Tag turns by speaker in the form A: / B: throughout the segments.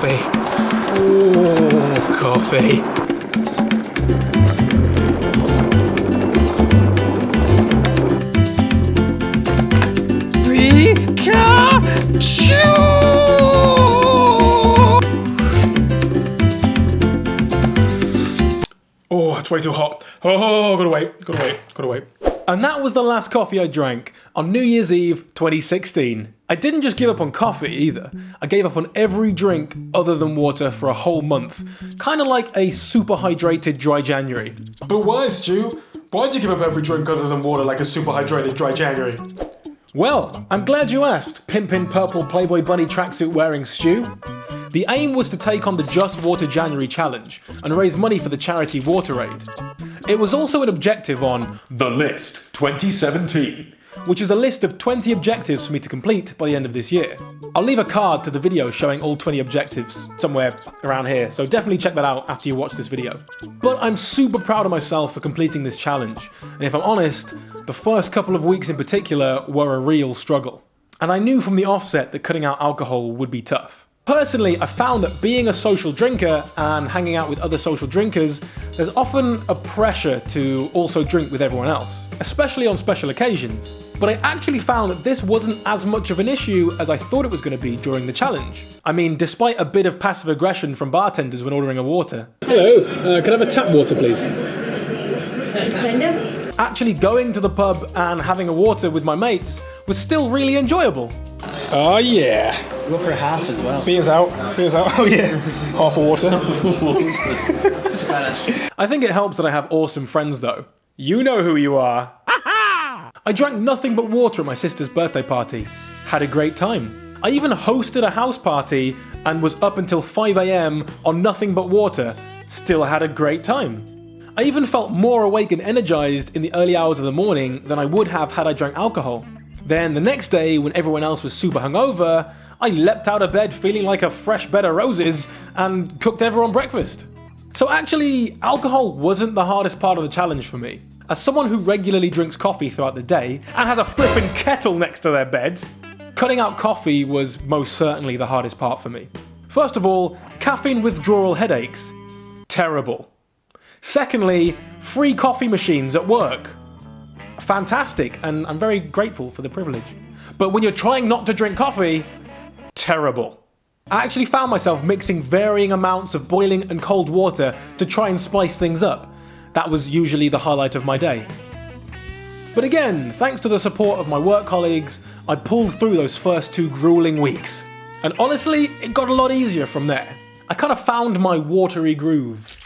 A: coffee. Oh, coffee. Oh, it's way too hot. Oh, gotta wait.
B: And that was the last coffee I drank on New Year's Eve 2016. I didn't just give up on coffee either. I gave up on every drink other than water for a whole month. Kind of like a super hydrated dry January.
A: But why, Stu? Why'd you give up every drink other than water like a super hydrated dry January?
B: Well, I'm glad you asked, pimpin' purple Playboy bunny tracksuit wearing Stu. The aim was to take on the JustWater January challenge and raise money for the charity WaterAid. It was also an objective on The List 2017, which is a list of 20 objectives for me to complete by the end of this year. I'll leave a card to the video showing all 20 objectives somewhere around here, so definitely check that out after you watch this video. But I'm super proud of myself for completing this challenge, and if I'm honest, the first couple of weeks in particular were a real struggle. And I knew from the offset that cutting out alcohol would be tough. Personally, I found that being a social drinker and hanging out with other social drinkers, there's often a pressure to also drink with everyone else, especially on special occasions. But I actually found that this wasn't as much of an issue as I thought it was going to be during the challenge. I mean, despite a bit of passive aggression from bartenders when ordering a water.
A: Hello, can I have a tap water, please?
B: Actually going to the pub and having a water with my mates was still really enjoyable.
A: Oh yeah.
C: Go for a half as well.
A: Beers out. Oh yeah. Half a water.
B: I think it helps that I have awesome friends though. You know who you are. I drank nothing but water at my sister's birthday party. Had a great time. I even hosted a house party and was up until 5 AM on nothing but water. Still had a great time. I even felt more awake and energized in the early hours of the morning than I would have had I drank alcohol. Then the next day, when everyone else was super hungover, I leapt out of bed feeling like a fresh bed of roses and cooked everyone breakfast. So actually, alcohol wasn't the hardest part of the challenge for me. As someone who regularly drinks coffee throughout the day and has a flippin' kettle next to their bed, cutting out coffee was most certainly the hardest part for me. First of all, caffeine withdrawal headaches. Terrible. Secondly, free coffee machines at work. Fantastic, and I'm very grateful for the privilege. But when you're trying not to drink coffee, terrible. I actually found myself mixing varying amounts of boiling and cold water to try and spice things up. That was usually the highlight of my day. But again, thanks to the support of my work colleagues, I pulled through those first 2 grueling weeks. And honestly, it got a lot easier from there. I kind of found my watery groove.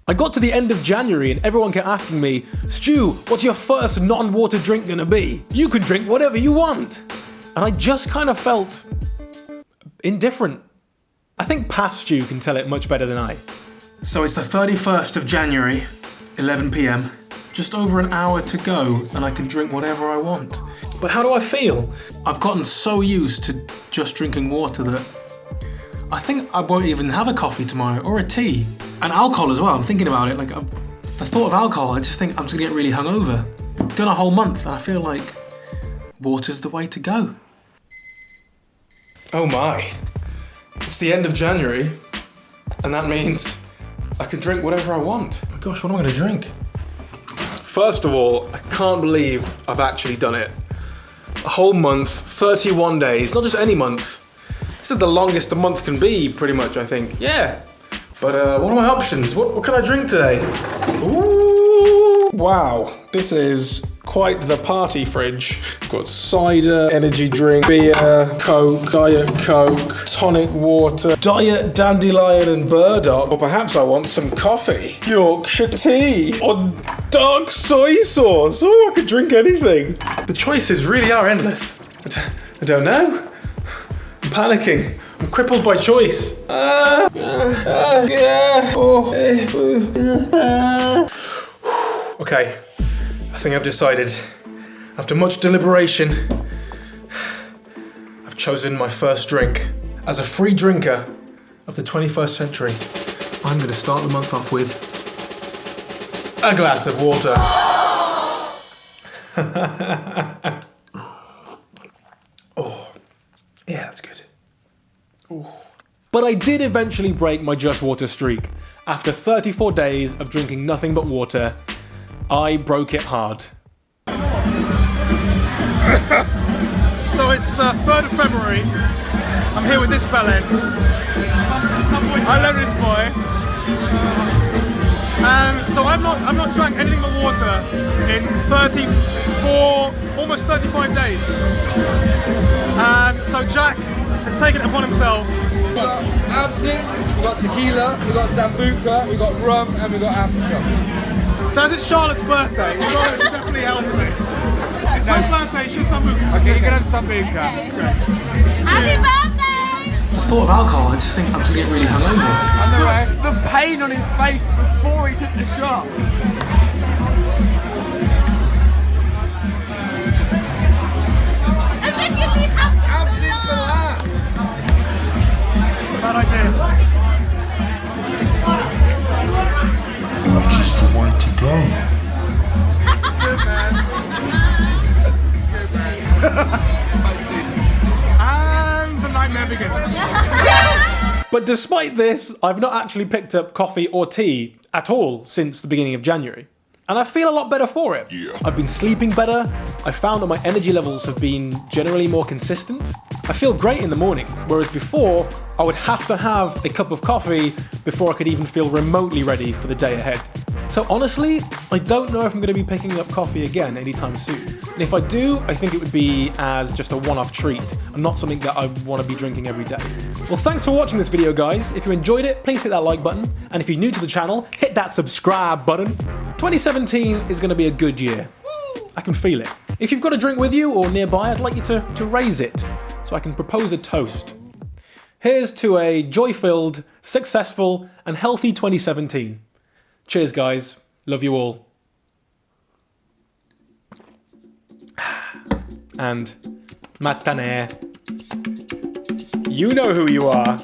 B: I got to the end of January and everyone kept asking me, Stu, what's your first non-water drink gonna be? You can drink whatever you want. And I just kind of felt indifferent. I think past Stu can tell it much better than I.
A: So it's the 31st of January, 11 PM. Just over an hour to go and I can drink whatever I want. But how do I feel? I've gotten so used to just drinking water that I think I won't even have a coffee tomorrow or a tea. And alcohol as well, I'm thinking about it. The thought of alcohol, I just think I'm just gonna get really hungover. Done a whole month and I feel like water's the way to go. Oh my. It's the end of January and that means I can drink whatever I want. Oh my gosh, what am I gonna drink? First of all, I can't believe I've actually done it. A whole month, 31 days, not just any month. This is the longest a month can be, pretty much, I think. Yeah. But what are my options? What can I drink today? Ooh, wow, this is quite the party fridge. Got cider, energy drink, beer, Coke, Diet Coke, tonic water, Diet Dandelion and Burdock. Or perhaps I want some coffee, Yorkshire tea, or dark soy sauce. Oh, I could drink anything. The choices really are endless. I don't know. I'm panicking. I'm crippled by choice. Okay, I think I've decided. After much deliberation, I've chosen my first drink. As a free drinker of the 21st century, I'm going to start the month off with a glass of water. Oh, yeah, that's good. Ooh.
B: But I did eventually break my JustWater streak. After 34 days of drinking nothing but water, I broke it hard.
A: So it's the 3rd of February. I'm here with this bellend. I love this boy. And so I've not drank anything but water in 34, almost 35 days. And so Jack has taken it upon himself.
C: We've got absinthe, we've got tequila, we've got sambuca, we've got rum, and we've got aftershock.
A: So as it's Charlotte's birthday, Charlotte should definitely help with this. It's her birthday, she's sambuca.
C: Okay, you can have sambuca.
D: Happy birthday!
E: The thought of alcohol, I just think I'm going to get really hungover.
C: And the rest, the pain on his face before he took the shot.
D: As if you leave
C: Absinthe for last.
A: Bad idea.
F: What is the way to go?
A: Good man. And the nightmare begins.
B: But despite this, I've not actually picked up coffee or tea at all since the beginning of January. And I feel a lot better for it. I've been sleeping better, I found that my energy levels have been generally more consistent. I feel great in the mornings, whereas before, I would have to have a cup of coffee before I could even feel remotely ready for the day ahead. So honestly, I don't know if I'm going to be picking up coffee again anytime soon. And if I do, I think it would be as just a one-off treat, and not something that I want to be drinking every day. Well, thanks for watching this video, guys. If you enjoyed it, please hit that like button. And if you're new to the channel, hit that subscribe button. 2017 is going to be a good year. I can feel it. If you've got a drink with you or nearby, I'd like you to raise it so I can propose a toast. Here's to a joy-filled, successful, and healthy 2017. Cheers, guys. Love you all. And matane. You know who you are.